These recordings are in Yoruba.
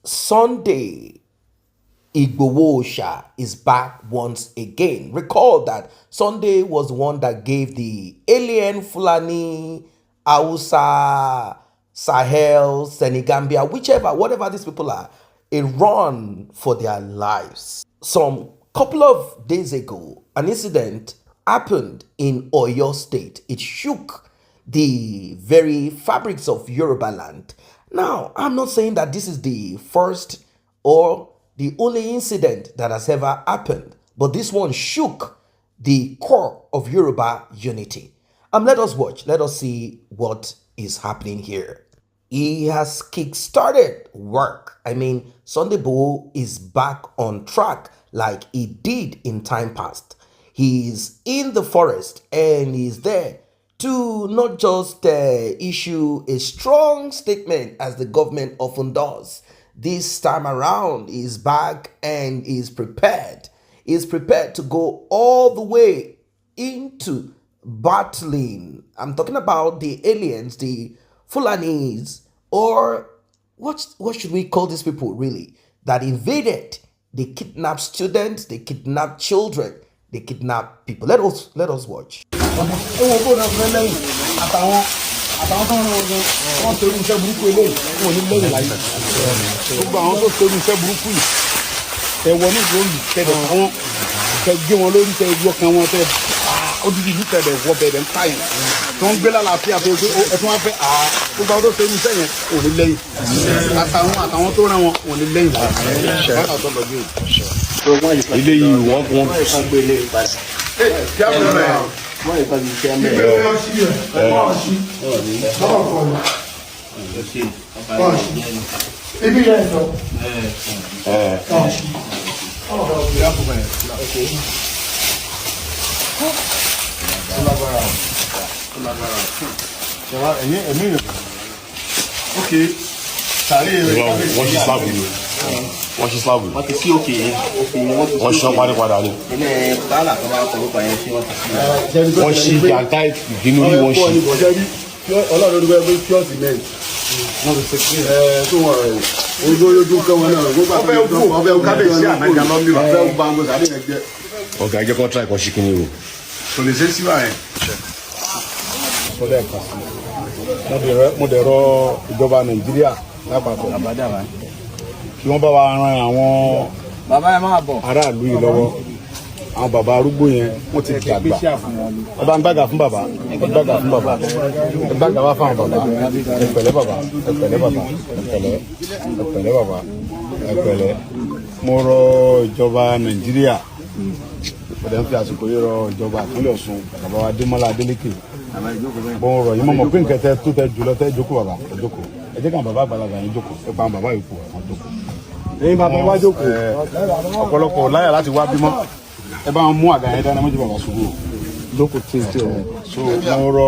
Sunday Igboho Oòṣà is back once again. Recall that Sunday was the one that gave the alien Fulani, Hausa, Sahel, Senegambia, whatever these people are, a run for their lives. Some couple of days ago, an incident happened in Oyo State. It shook the very fabrics of Yoruba land. Now, I'm not saying that this is the first or the only incident that has ever happened, but this one shook the core of Yoruba unity. Let us watch. Let us see what is happening here. He has kick-started work. Sunday Igboho is back on track like he did in time past. He's in the forest and he's there to not just issue a strong statement as the government often does. This time around, he's back and is prepared. He's prepared to go all the way into battling. I'm talking about the aliens, the Fulanis, or what should we call these people really? That invaded. They kidnapped students, they kidnapped children, they kidnapped people. Let us watch. àtàwọn tó ń rán wọn torí iṣẹ́ burúkú eléyìí wọn ní lẹ́yìn láyé gbogbo àwọn tó torí iṣẹ́ burúkú yìí tẹ wọ ní ìlú òyìn tẹ dẹ̀ wọn tẹ gbé wọn lórí tẹ yọ kan wọn tẹ odidi ìlú tẹ dẹ̀ wọ bẹ̀rẹ̀ ń káyìn tó ń gbé lálàáfíà tó gbé ẹtún wọn fẹ́ gbogbo àwọn tó torí iṣẹ́ yẹn wọn ní lẹ́yìn àtàwọn tó rán wọn ní lẹ́yìn láyé. ilé yìí wọ́n Wọ́n yìí kọ́ni iṣẹ́ mẹ́rin. Ibi rẹ̀ sọ. Ok. Wọ́n ṣe sáàbù ni. Wọ́n ṣe sáàbù. Wọ́n ti sí òkè yẹn. Wọ́n ṣe padà ni. Ilé bàálà kan bá kọ̀ lópa yẹn sí wọ́n ti sí. Wọ́n ṣe jàǹtà ìdínú ní wọ́n ṣe. Ọlọ́run ló gbé kíọ́sì mẹ́rin. Wọ́n ti ṣe tó wọ̀ rẹ̀. Ojú kan wọn náà. Wọ́n fẹ́ kábíyèsí ànájà lọ́mí wa. Wọ́n fẹ́ gba àwọn sàdé yẹn jẹ́. Ọ̀gá ẹjẹ́ kan tíráì kan ṣí kíní o. Kò lè ṣe síwá yẹn. Sọdọ̀ ẹ̀ka mo dẹ̀ rọ ìjọba Nàìjíríà lápapọ̀ kí wọ́n bá wa ran àwọn aráàlú yìí lọ́wọ́. Àwọn bàbá arúgbó yẹn wọ́n ti dàgbà. Ẹ bá ń gbàgà fún bàbá. Ẹ gbàgà fún bàbá. Ẹ gbàgà wá fún àwọn bàbá. Ẹ pẹ̀lẹ́ bàbá. Ẹ pẹ̀lẹ́ bàbá. Ẹ pẹ̀lẹ́ bàbá. Ẹ pẹ̀lẹ́. Mo rọ ìjọba Nàìjíríà. Mo dẹ̀ ń fi àsìkò yìí rọ ìjọba ìpínlẹ̀ Ọ̀ṣun. Bàbá wa Adémọ́lá Adélékè. Mo rọ yín mọ̀ pé nǹkan tẹ tó tẹ jùlọ tẹ jókòó bàbá. Ẹ jókòó. Ẹ jẹ́ ká bàbá àgbàlagbà yín jókòó. Ẹ pa àwọn bàbá yòókù àwọn jókòó. Ẹ̀yin bàbá wa jókòó. Ọ̀pọ̀lọpọ̀ láyà láti wá bímọ. Ẹ bá wọn mú àga yẹn dáná méjì bàbá ṣubú lóko tí o so mo rọ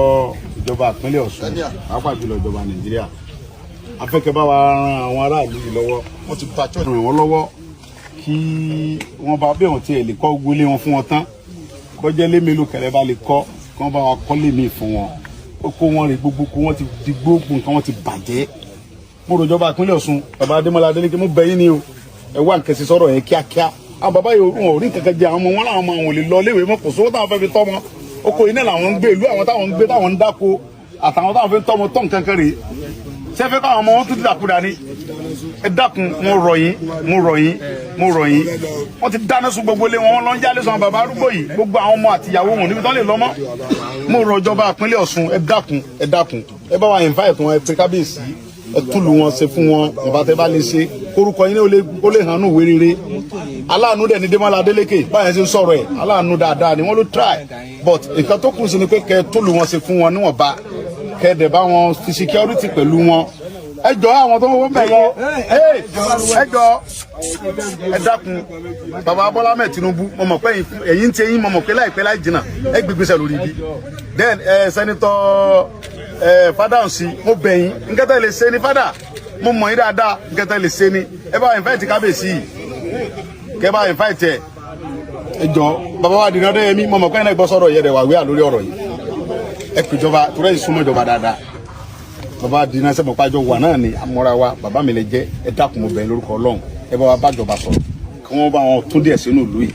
ìjọba ìpínlẹ̀ Ọ̀ṣun pàápàá jùlọ ìjọba Nàìjíríà afẹ́kẹ́ bá wa ran àwọn aráàlú yìí lọ́wọ́ wọ́n ti bá chọ́ọ̀tì ràn wọ́n lọ́wọ́ kí wọ́n bá bẹ́ẹ̀ wọ́n tiẹ̀ lè kọ́ gbólé wọn fún wọn tán bọ́jẹ́ lé mélòó kẹlẹ́ bá lè kọ́ kí wọ́n bá wa kọ́ lé mi fún wọn ó kó wọn rè gbogbo kó wọ́n ti di gbogbo nǹkan wọn ti bàjẹ́ mo rọ ìjọba ìpínlẹ̀ Ọ̀ṣun bàbá Adémọ́lá Adélékè mo bẹ̀ yín ni o ẹ wá nǹkan sí sọ̀rọ̀ yẹn kíákíá àwọn bàbá yìí wọn ò rí kankan jẹ àwọn ọmọ wọn làwọn ọmọ àwọn ò lè lọ léwé mọ́ kò sówó táwọn fẹ́ fi tọ́ wọn oko iná làwọn ń gbé ìlú àwọn táwọn ń gbé táwọn ń dáko àtàwọn táwọn fẹ́ tọ́ wọn tọ́ nǹkan kan rèé sẹ́fẹ́ káwọn ọmọ wọn tún ti dàkúdà ní ẹ dákun mo rọ̀ yín wọ́n ti dáná sun gbogbo ilé wọn lọ ń jálé sọ àwọn bàbá arúgbó yìí gbogbo àwọn ọmọ àtìyàwó wọn níbi tó lè lọ́mọ́ mo rọ̀ ìjọba ìpínlẹ̀ Ọ̀ṣun ẹ dákun ẹ bá wa invite wọn ẹ pé kábíyèsí ẹ túlù wọn ṣe fún wọn ìbá tẹ bá lè ṣe orúkọ yín ó lè hàn nù wérere aláàánú dẹ̀ ní Démọ́lá Adélékè báyẹn ṣe ń sọ̀rọ̀ ẹ̀ aláàánú dáadáa ni wọ́n ló try but nǹkan tó kù sí ni pé kẹ́ túlù wọn ṣe fún wọn níwọ̀nba kẹ́ dẹ̀ bá wọn fi security pẹ̀lú wọn ẹ jọ àwọn tó wọ́n bẹ̀ yẹ ẹ jọ ẹ dákun bàbá Bọ́lá Ahmed Tinubu mo mọ̀ pé ẹ̀yin ti ẹ̀yin mo mọ̀ pé láìpẹ́ láì jìnnà ẹ gbégbèsè lórí ibi then Senator fada ń si mo bẹ̀yìn nkẹtẹ lè ṣe ni fada mo mọ̀ yín dáadáa nkẹtẹ lè ṣe ni ẹ bá invite kábíyèsí kẹ bá invite ẹ jọ bàbá wa dìnnà dẹ́yẹ mi mo mọ̀ pé ẹ̀ náà gbọ́ sọ̀rọ̀ yẹ dẹ̀ wà wíwà lórí ọ̀rọ̀ yìí ẹ pè ìjọba tó rẹ̀ súnmọ́ ìjọba dáadáa bàbá dínà sẹ́mọ̀ pájọ wà náà ni amọ́ra wa bàbá mi lè jẹ́ ẹ dákun mo bẹ̀ lórúkọ Ọlọ́run ẹ bá wa bájọba sọ̀rọ̀ kí wọ́n bá wọn tún díẹ̀ sínú ìlú yìí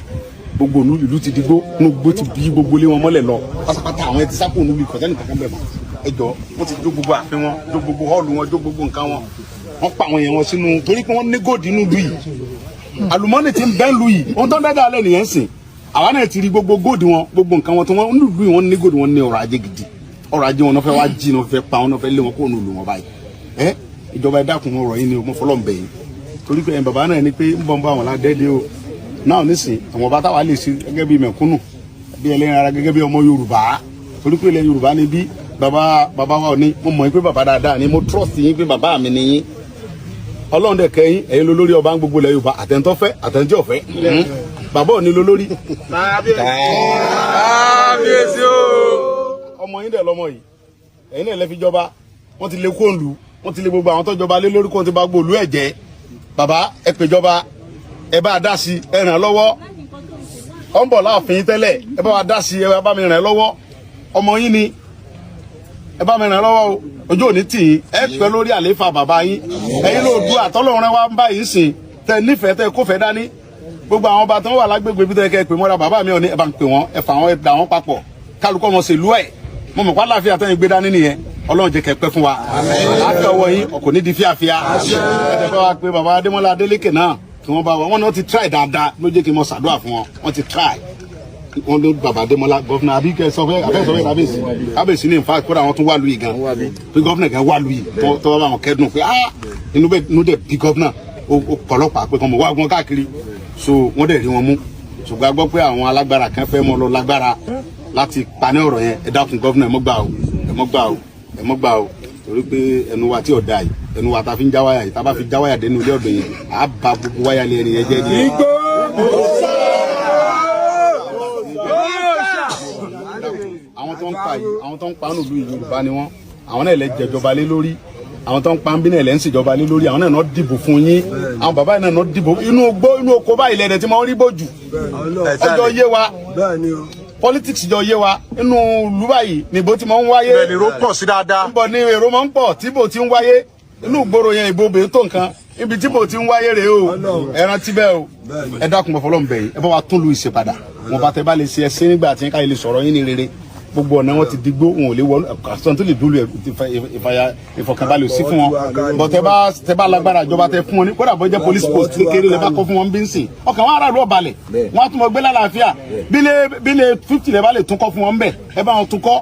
gbogbo ìlú ti digbó inú gbó ti bí gbogbo ilé wọn mọ́lẹ̀ lọ pátápátá àwọn ẹtí sápò nílùú ìkọ̀tẹ́nì kankan bẹ̀ mọ́ ẹ jọ wọ́n ti jó gbogbo àfin wọn jó gbogbo họ́ọ̀lù wọn jó gbogbo nǹkan wọn wọ́n pa àwọn yẹn wọn sínú torí pé wọ́n ní góòdì inú ìlú yìí àlùmọ́nì ti ń bẹ́ ìlú yìí ohun tó ń dáadáa lẹ́ nìyẹn sìn àwa náà ti rí gbogbo góòdì wọn gbogbo nǹkan wọn tó wọn nílùú yìí wọ́n ní góòdì wọn ní ọrọ̀ ajé gidi ọrọ̀ ajé wọn náà fẹ́ wá jí náà fẹ́ pa wọn náà fẹ́ lé wọn kó nù lù wọn báyìí ìjọba ẹ dákun ọ̀rọ̀ yìí ni mo fọlọ́ ń bẹ̀ yìí torí pé bàbá náà ní pé ń bọ̀ ń bọ̀ àwọn ládẹ́ẹ́dẹ́ o náà nísìn àwọn bàtà wà lè ṣe gẹ́gẹ́ bí mẹ̀kúnnù bí ẹlẹ́yin ara gẹ́gẹ́ bí ọmọ Yorùbá torí pé ilẹ̀ Yorùbá ni bí bàbá wa ní mo mọ̀ pé bàbá dáadáa ni mo trust yín pé bàbá mi ni yín Ọlọ́run dẹ̀ kẹ́yìn ẹ̀yin ló lórí ọba ń gbogbo ilẹ̀ Yorùbá àtẹ̀ntọ́fẹ́ àtẹ̀ntọ́fẹ́ bàbá ò ní ló lórí. kábíyèsí o. ọmọ yín dẹ̀ lọ́mọ yìí ẹ̀yin náà lẹ́ fi jọba wọ́n ti lé kóńlù wọ́n ti lé gbogbo àwọn tó jọba lé lórí kóńtì bá gbòòlù ẹ̀ jẹ́ bàbá ẹ péjọba ẹ bá dá sí ẹ ràn lọ́wọ́ ọ ń bọ̀ láàfin tẹ́lẹ̀ ẹ bá wa dá sí ẹ bá mi ràn lọ́wọ́ ọmọ yín ni ẹ bá mi ràn lọ́wọ́ o ojú òní tì í ẹ pẹ́ lórí àlééfà bàbá yín ẹ̀yin ló dùn àtọ́lọ́run wa ń bá yìí sìn tẹ nífẹ̀ẹ́ tẹ kófẹ́ dání gbogbo àwọn ọba tó ń wà lágbègbè bí tẹ kẹ́ pè mọ́ra bàbá mi ò ní ẹ bá ń pè wọ́n ẹ fà wọ́n ẹ dà wọ́n papọ̀ kálukọ́ wọn ṣèlú ẹ̀ mo mọ̀ pálá àfihàn tẹ́yìn gbé dání nìyẹn Ọlọ́run jẹ́ kẹ́ pẹ́ fún wa láti ọwọ́ yín ọkọ̀ ní di fíafíà ẹ bá wa pé bàbá Adémọ́lá Adélékè náà kí wọ́n bá wọn náà ti try dáadáa ló jẹ́ kí n mọ ṣàdúrà fún wọn wọ́n ti try wọ́n ló bàbá Adémọ́lá gọ́fìnà àbí kẹ́ sọ fẹ́ kábíyèsí ní nfa kódà wọ́n tún wà lùyìí gan pé gọ́fìnà kan wà lùyìí tọ́wọ́ bá wọn kẹ́dùn pé inú dẹ̀ bí gọ́fìnà ọ̀pọ̀lọpọ̀ pé kàn mọ̀ wá wọn káàkiri so wọ́n dẹ̀ rí wọn mú ṣùgbọ́n a gbọ́ pé àwọn alágbára kan fẹ́ mọ́ lọ lágbára láti paní ọ̀rọ̀ yẹn ẹ dákun gọ́fìnà ẹ mọ́ gbà o torí pé ẹnu wa tí ò da yìí ẹnu wa ta fi ń já wáyà yìí tá bá fi já wáyà dénú ilé ọ̀dọ̀ yẹn á ba gbogbo wáyà lé ẹni yẹn jẹ́ ni. àwọn tó ń pa nùlù Yorùbá ni wọ́n àwọn náà lè jẹjọba lé lórí àwọn tó ń pa ń bí náà lè ń ṣèjọba lé lórí àwọn náà náà dìbò fún yín àwọn bàbá yìí náà dìbò inú oko báyìí lẹ́dẹ̀ tí wọ́n rí bójú ọjọ́ yé wa politics jọ yé wa inú ìlú báyìí níbo tí mo ń wáyé bẹ́ẹ̀ ni èrò pọ̀ sí dáadáa níbo ni èrò máa ń pọ̀ tíbo tí ń wáyé inú ìgboro yẹn ìbò bèé tó nǹkan ibi tíbo tí ń wáyé rèé o ẹran tíbẹ̀ o ẹ dákun fọlọ́ ń bẹ̀ yìí ẹ bá wa tún lu ìṣe padà wọn bá tẹ bá lè ṣe ẹsẹ nígbà tí ká lè sọ̀rọ̀ yín ní rere gbogbo ọ̀nà wọn ti digbó wọn ò lè wọ àtúntò tó lè dúró ìfọkànbalẹ̀ sí fún wọn bọ̀ tẹ bá lágbára ìjọba tẹ fún wọn ní kódà bọ́ jẹ́ police post kékeré lè bá kọ́ fún wọn bí ń sìn ọkàn wọn aráàlú ọ̀balẹ̀ wọn á tún mọ gbé lálàáfíà bílẹ̀ 50 lè bá lè tún kọ́ fún wọn bẹ̀ ẹ bá wọn tún kọ́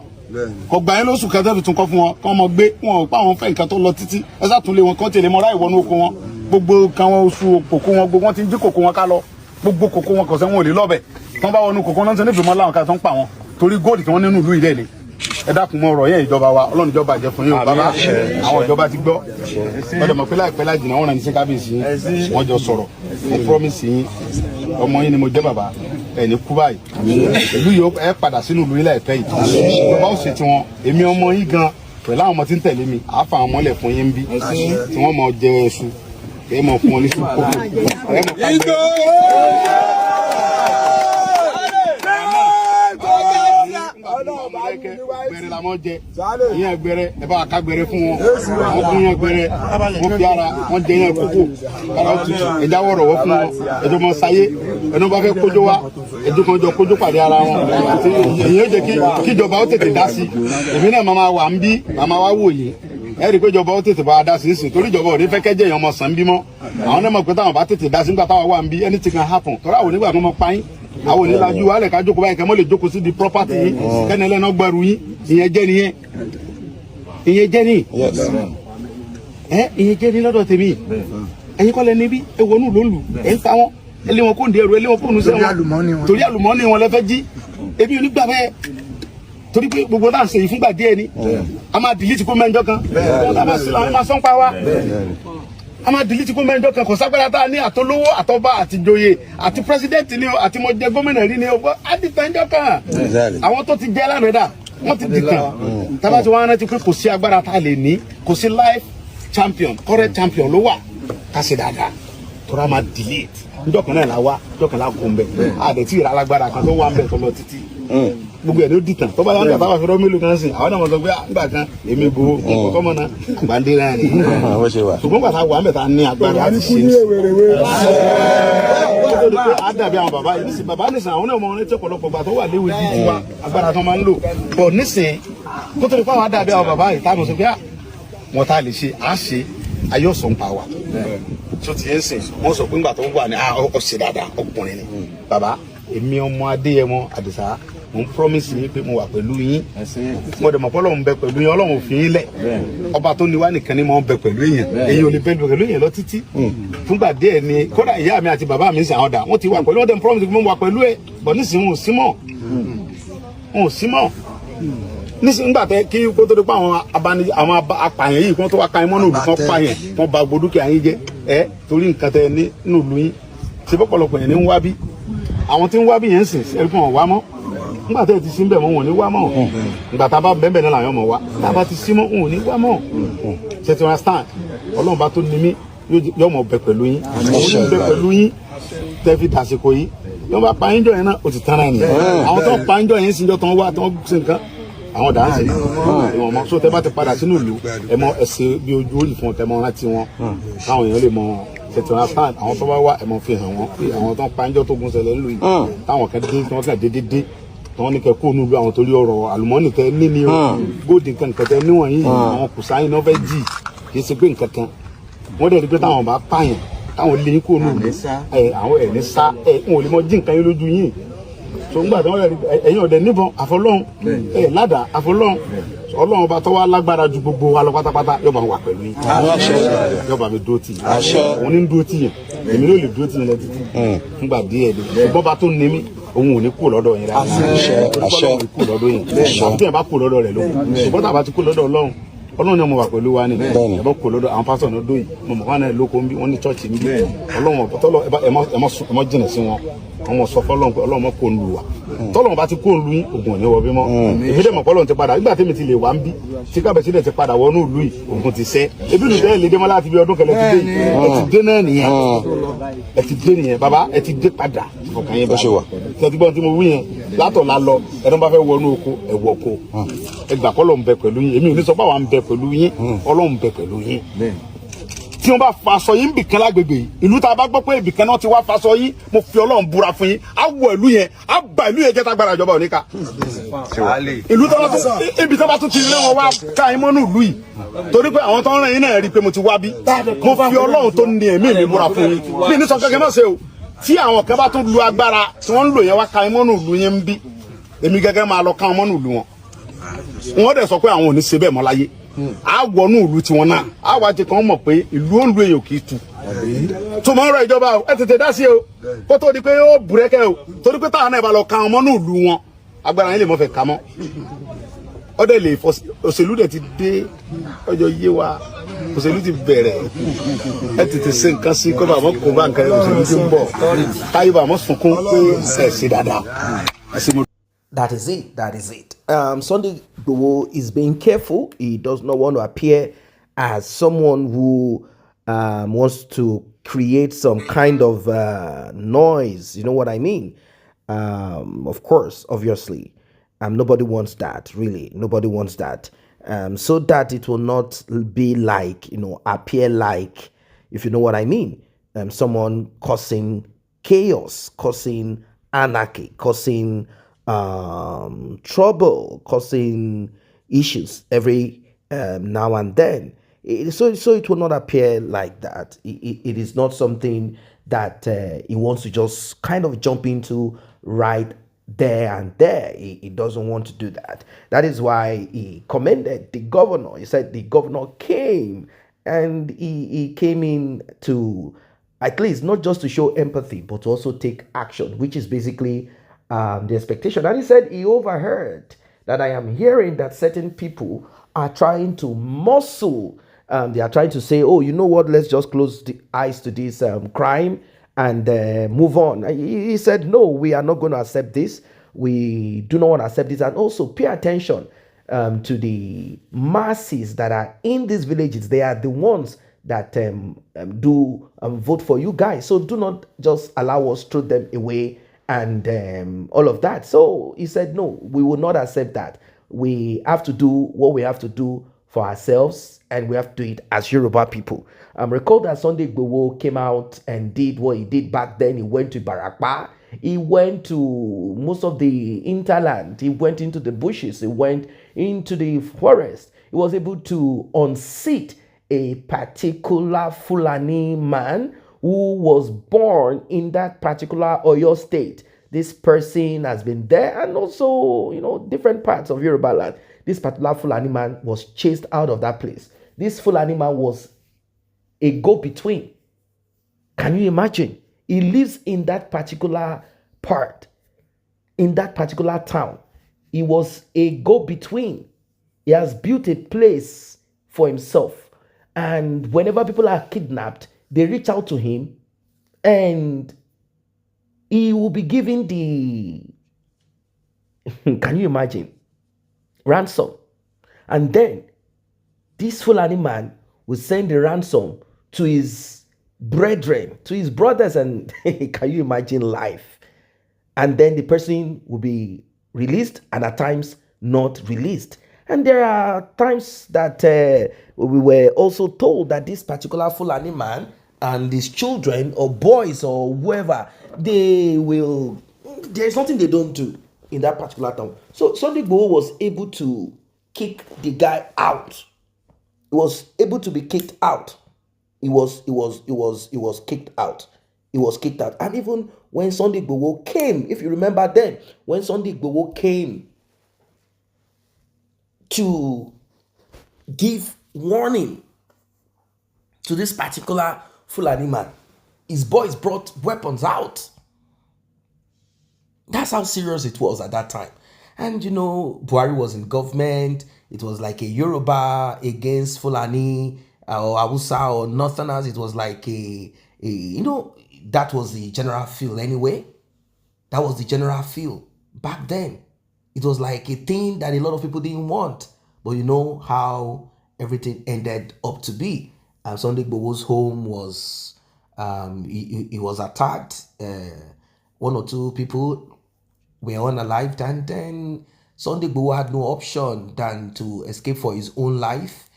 kò gbà yín lóṣù kẹtẹ́ fi tún kọ́ fún wọn kọ́ mọ gbé wọn ò pa àwọn fẹ́ nǹkan tó lọ títí ẹ sàtúnlé wọn kọ́ tẹ̀lé mọ́ra ìwọ́nú oko wọn gbogbo kan wọn oṣù kòkó wọn gbogbo wọn ti ń jí kòkó wọn ká lọ gbogbo kòkó wọn kọ̀ọ̀sẹ́ wọn ò lè lọ́bẹ̀ tí wọ́n bá wọnú kòkó náà ń sọ nífẹ̀ẹ́ mọ́ láwọn ká tó ń pa wọn torí góòlù tí wọ́n nínú ìlú ìdẹ́ni ẹ dákun mọ ọ̀rọ̀ yẹn ìjọba wa Ọlọ́run ìjọba jẹ fún yín o bàbá àwọn ìjọba ti gbọ́ ọdọ mọ pé láìpẹ́ láì jìnnà wọn ràn ní sí kábíyèsí yín wọn jọ sọ̀rọ̀ mo promise yín ọmọ yín ni mo jẹ́ bàbá ẹ ní kú báyìí ìlú yìí ẹ padà sínú ìlú yìí láìpẹ́ yìí ìjọba ó ṣe tiwọn èmi ọmọ yín gan pẹ̀lú àwọn ọmọ tí ń tẹ̀lé mi àáfà àwọn ọmọlẹ̀ fún yín bí tí wọ́n mọ jẹ ẹṣu ẹ mọ fún wọn ní sùn kókò ẹ mọ ká gbẹrẹ la mọ jẹ yẹn gbẹrẹ ẹ bá ká gbẹrẹ fún wọn wọn fún yẹn gbẹrẹ wọn fi ara wọn jẹ yẹn kókó ara tutù ẹja wọrọ wọ fún wọn ẹjọ mọ sáyé ẹnu bá fẹ́ kójó wa ẹjọ kan jọ kójó pàdé ara wọn èyí ó jẹ kíjọba ó tètè dá sí èmi náà máa wà ń bí máa wá wò yìí ẹ rí i pé ìjọba ó tètè bá a dá sí sí torí ìjọba ò ní fẹ́ kẹ́jẹ́ èèyàn ọmọ sàn bímọ àwọn náà mọ̀ pé táwọn bá tètè dá sí nígbà táwọn wà ń bí anything can happen tọ́ra àwọn onígbà tó mọ pa yín àwọn onílàjú wa lẹ̀ ká jókòó báyìí kẹ́ mọ́ lè jókòó sí di property yín kẹ́ni ẹlẹ́nà gbẹrù yín ìyẹn jẹ́ ní ìyẹn jẹ́ ní lọ́dọ̀ tèmi ẹ̀yin kọ́ lẹ níbí ewonú ló lù ẹ̀ ń pa wọn ẹlẹ́ wọn kò ń di ẹrù ẹlẹ́ wọn kò ń sẹ́wọ̀n torí àlùmọ́ọ́nì wọn lẹ́fẹ́ jí ebi onígbà bẹ́ẹ̀ torí pé gbogbo náà ń ṣe yìí fúngbà díẹ̀ ni a máa dìlítì kó mẹ́jọ kan a máa sọ́n pa wá a máa dìlítì kó mẹ́jọ kan kò ságbára tá a ní àtolówó àtọba àtìjòyè àti pírẹsidẹ́ǹtì ni o àti mo jẹ gómìnà rí ni o á di tẹ́jọ́ kan àwọn tó ti jẹ́ lánàá dà wọ́n ti dìtàn tábà tí wọ́n á rántí pé kò sí agbára tá a lè ní kò sí life champion current champion ló wà ká ṣe dáadáa tóra máa delete njọ́ kan náà la wá njọ́ kan la kó ń bẹ̀ àdẹ̀tí ìrà alágbára kan tó wà ń bẹ̀ tó lọ títí gbogbo ẹ̀ ló dìtàn tó bá yàtọ̀ táwọn afẹ́rọ́ mélòó kan sìn àwọn náà wọ́n sọ pé nígbà kan èmi gbowó kọ́kọ́ mọ́ náà àgbàndé náà ni ṣùgbọ́n pàtàkì wà mẹ́ta ní agbára láti ṣe àdàbí àwọn bàbá yìí nísìn bàbá nísìn àwọn náà mọ ọ̀rẹ́ tí ọ̀pọ̀lọpọ̀ gbà tó wà léwu ibi tiwa agbára kan máa ń lò bọ̀ nísìn kó tó lè fáwọn àdàbí àwọn bàbá yìí táwọn sọ pé wọn tá a lè ṣe á ṣe ayọ̀sọ̀ ń pa wà tó ti ń sìn wọ́n sọ pé ńgbà tó wà ní ọ̀sẹ̀ dáadáa ọkùnrin ni bàbá èmi ọmọ Adéyẹmọ Àdìsá mo ń promise yín pé mo wà pẹ̀lú yín mo dẹ̀ mọ̀ pé Ọlọ́run bẹ pẹ̀lú yín Ọlọ́run ò fi yín lẹ̀ ọba tó ní wá nìkan ni mo ń bẹ pẹ̀lú èèyàn èyí ò lè bẹ pẹ̀lú èèyàn lọ títí fúngbà díẹ̀ ni kódà ìyá mi àti bàbá mi ń sìn àwọn dà wọ́n ti wà pẹ̀lú wọ́n dẹ̀ promise pé mo wà pẹ̀lú ẹ̀ bọ̀ nísìnyí wọn ò sí mọ́ nísìnyí nígbà tẹ kí kó tó dé pé àwọn apààyàn yìí kó tó wá ka ẹmọ́ náà olùkọ́ pààyàn wọ́n ba gbogbo dúkìá yín jẹ́ torí nǹkan tẹ ní nùlù yín ṣe bọ́pọ̀lọpọ̀ yẹn ní ń wá bí àwọn tí ń wá bí yẹn ń sìn ẹ̀rí fún wọn wá mọ́ nígbà tẹ́ ti sí bẹ́ẹ̀ mọ́ wọn ò ní wá mọ́ nígbà tá a bá bẹ́ẹ̀ náà làwọn ọmọ wa tá a bá ti sí mọ́ wọn ò ní wá mọ́ ṣe ti wọn stand Ọlọ́run bá tó ní mí yóò mọ̀ bẹ pẹ̀lú yín òun bẹ pẹ̀lú yín tẹ́ fi dàsìkò yìí yóò bá pa yín jọ yẹn náà ó ti tán náà nìyẹn àwọn tó pa yín jọ yẹn síjọ́ tó ń wá tó ń ṣe nǹkan àwọn dànsì ìwọ̀n mọ́ so tẹ́ bá ti padà sínú ìlú ẹ mọ ẹsẹ̀ bí ojú ó yìí fún ọtẹ mọ rántí wọn káwọn èèyàn lè mọ ṣètò stand àwọn tó bá wá ẹ mọ fi hàn wọn pé àwọn tó ń pa ẹjọ́ tó gun ṣẹlẹ̀ ńlú yìí táwọn kan dé tí wọ́n kàn dédé tí wọ́n ní kẹ́ kó nílùú àwọn torí ọ̀rọ̀ àlùmọ́ọ́nì tẹ níní o góòdì nǹkan tẹ níwọ̀n yìí àwọn kùsáyìn náà fẹ́ jì kì í ṣe pé nǹkan kan wọ́n dẹ̀ rí pé táwọn bá pààyàn táwọn lè yín kó nílùú àwọn ẹ̀ ní sá wọn ò lè mọ jí nǹkan yín lójú yín so ńgbà tí wọ́n rẹ̀ ẹ̀yin ọ̀dẹ̀ níbọn àfọlọ́hún ládàá àfọlọ́hún Ọlọ́run ọba tó wá lágbára ju gbogbo wa lọ pátápátá yóò bá wà pẹ̀lú yín yóò bá mi dúró tì yín òun ní dúró tì yín èmi ló lè dúró tì yín lọ títí ńgbà díẹ̀ dé ṣùgbọ́n bá tó ní mí òun ò ní kú lọ́dọ̀ yín rárá òun ò ní kú lọ́dọ̀ yín àti tí yẹn bá kú lọ́dọ̀ rẹ̀ lóhùn ṣùgbọ́n tàbá ti kú lọ́dọ̀ Ọlọ́run ni mo wà pẹ̀lú wa ni ẹ bá kú lọ́dọ̀ àwọn pásítọ̀ náà dóyìn mo mọ̀ wọn náà lóko ń bí wọ́n ní chọ́ọ̀chì ń bí Ọlọ́run ọ̀pọ̀tọ́lọ́ ẹ mọ́ jìnà sí wọn ọmọ sọ fọlọ́n pé Ọlọ́run mọ́ kó ń lu wa tọ́lọ́run bá ti kó ń lu yín ògùn òní wọ bí mọ́ èmi dẹ̀ mọ̀ pé Ọlọ́run ti padà nígbà tẹ́mi ti lè wá ń bí tí kábẹ̀sí dẹ̀ ti padà wọnú ìlú yìí ògùn ti sẹ́ ebi nù bẹ́ẹ̀ lè dé mọ́ láti bí ọdún kẹlẹ́ ti dé ẹ ti dé náà nìyẹn ẹ ti dé nìyẹn bàbá ẹ ti dé padà ọkàn yẹn bá tẹ́tí gbọ́n tí mo wí yẹn látọ̀ la lọ ẹni bá fẹ́ wọnú oko ẹ wọ oko ẹ gbà kọ́ Ọlọ́run bẹ pẹ̀lú yín èmi ò ní sọ pé àwa ń bẹ pẹ̀lú yín Ọlọ́run bẹ pẹ̀lú yín tí wọ́n bá faṣọ yín bìkan lágbègbè yìí ìlú tá a bá gbọ́ pé ibìkan náà ti wá faṣọ yín mo fi Ọlọ́run búra fún yín á wọ ìlú yẹn á ba ìlú yẹn jẹ́ tágbára ìjọba òníkà ìlú tó bá tún ibi tó bá tún ti lé wọn wá ká yín mọ́nú ìlú yìí torí pé àwọn tó ń rìn yín náà rí i pé mo ti wá bí mo fi Ọlọ́run tó ní ẹ̀mí mi búra fún yín bí ní sọ kẹ́kẹ́ má ṣe o tí àwọn kan bá tún lu agbára tí wọ́n ń lò yẹn wá ká yín mọ́nú ìlú yẹn ń bí èmi gẹ́gẹ́ máa lọ ká wọn mọ́nú ìlú wọn wọ́n dẹ̀ sọ pé àwọn ò ní ṣe bẹ́ẹ̀ mọ́ láyé a wọnú ìlú tiwọn náà a wá jẹ kàn mọ̀ pé ìlú òǹlù èèyàn kì í tu tó máa ń rọ ìjọba o ẹ tètè dá sí o kó tó di pé ó búrẹ́kẹ́ o torí pé táwọn náà bá lọ ka ọmọ náà ìlú wọn agbára yín lè mọ́ fẹ́ ka mọ́ ọdẹ lè fọ òṣèlú dẹ̀ ti dé ọjọ́ yé wa òṣèlú ti bẹ̀rẹ̀ ẹ tètè ṣe nǹkan sí kó bàmọ́ kó bá nǹkan òṣèlú ti ń bọ̀ káyọ̀ bàmọ́ sunkún pé ẹ ṣe dáadáa ẹ ṣe mo. That is it. That is it. Sunday Igboho is being careful. He does not want to appear as someone who wants to create some kind of noise. You know what I mean? Of course, obviously. Nobody wants that, really. Nobody wants that. So that it will not be like, appear like, if you know what I mean, someone causing chaos, causing anarchy, causing trouble, causing issues every now and then. So it will not appear like that. It is not something that he wants to just kind of jump into right there and there. He doesn't want to do that. That is why he commended the governor. He said the governor came and he came in to at least not just to show empathy, but to also take action, which is basically the expectation. And he said he overheard that I am hearing that certain people are trying to muscle. They are trying to say, oh, you know what, let's just close the eyes to this crime and move on. He said, no, we are not going to accept this. We do not want to accept this. And also pay attention to the masses that are in these villages. They are the ones that do vote for you guys. So do not just allow us to throw them away and all of that. So he said, no, we will not accept that. We have to do what we have to do for ourselves, and we have to do it as Yoruba people. Recall that Sunday Igboho came out and did what he did back then. He went to Barakpa. He went to most of the hinterland. He went into the bushes. He went into the forest. He was able to unseat a particular Fulani man who was born in that particular Oyo state. This person has been there, and also, different parts of Yoruba land. This particular Fulani man was chased out of that place. This Fulani man was a go-between. Can you imagine? He lives in that particular part, in that particular town. He was a go-between. He has built a place for himself. And whenever people are kidnapped, they reach out to him, and he will be giving the, can you imagine, ransom. And then this Fulani man will send the ransom to his brethren, to his brothers, and can you imagine life? And then the person will be released, and at times not released. And there are times that we were also told that this particular Fulani man and his children or boys or whoever, there's nothing they don't do in that particular town. So Sunday Igboho was able to kick the guy out. He was able to be kicked out. He was kicked out. He was kicked out. And even when Sunday Igboho came, if you remember then, when Sunday Igboho came to give warning to this particular Fulani man, his boys brought weapons out. That's how serious it was at that time. And Buhari was in government. It was like a Yoruba against Fulani or Hausa or Northerners. It was like that was the general feel anyway. That was the general feel back then. It was like a thing that a lot of people didn't want. But you know how everything ended up to be. Sunday Igboho's home was, he was attacked. One or two people were unalived, and then Sunday Igboho had no option than to escape for his own life.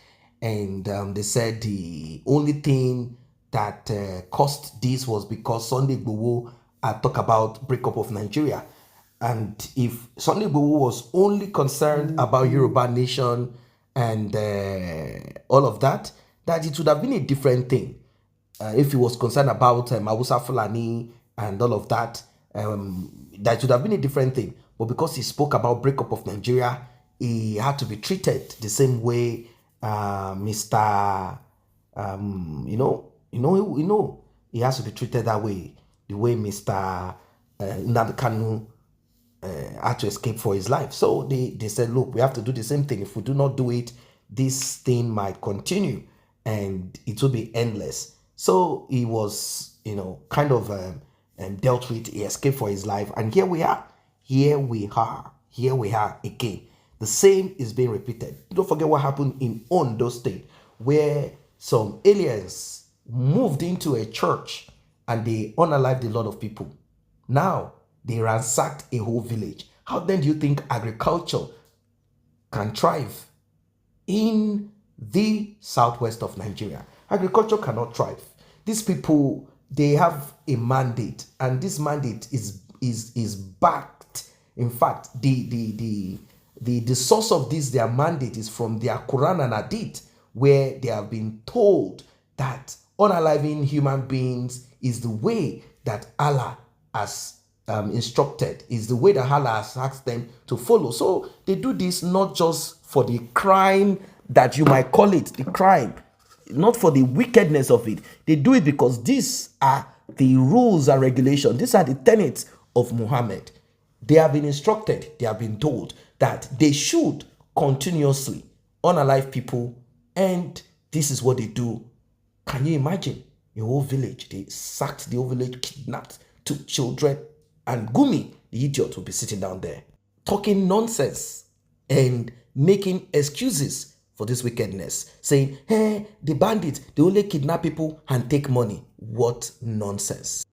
And they said the only thing that caused this was because Sunday Igboho had talked about breakup of Nigeria. And if Sunday Igboho was only concerned about Yoruba nation and all of that, that it would have been a different thing. If he was concerned about Hausa Fulani and all of that, that would have been a different thing. But because he spoke about breakup of Nigeria, he had to be treated the same way Mr. He has to be treated that way, the way Mr. Nnamdi Kanu had to escape for his life. So they said, look, we have to do the same thing. If we do not do it, this thing might continue and it will be endless. So he was, kind of dealt with. He escaped for his life. And here we are. Here we are again. The same is being repeated. Don't forget what happened in Ondo State, where some aliens moved into a church and they unalived a lot of people. Now, they ransacked a whole village. How then do you think agriculture can thrive in the southwest of Nigeria? Agriculture cannot thrive. These people, they have a mandate, and this mandate is backed. In fact, the source of their mandate is from their Quran and Hadith, where they have been told that unaliving human beings is the way that Allah has instructed, is the way that Allah has asked them to follow. So they do this not just for the crime that you might call it, the crime, not for the wickedness of it. They do it because these are the rules and regulations. These are the tenets of Muhammad. They have been instructed, they have been told that they should continuously unalive people, and this is what they do. Can you imagine? A whole village, they sacked the whole village, kidnapped, took children, and Gumi, the idiot, will be sitting down there talking nonsense and making excuses for this wickedness, saying, hey, the bandits, they only kidnap people and take money. What nonsense.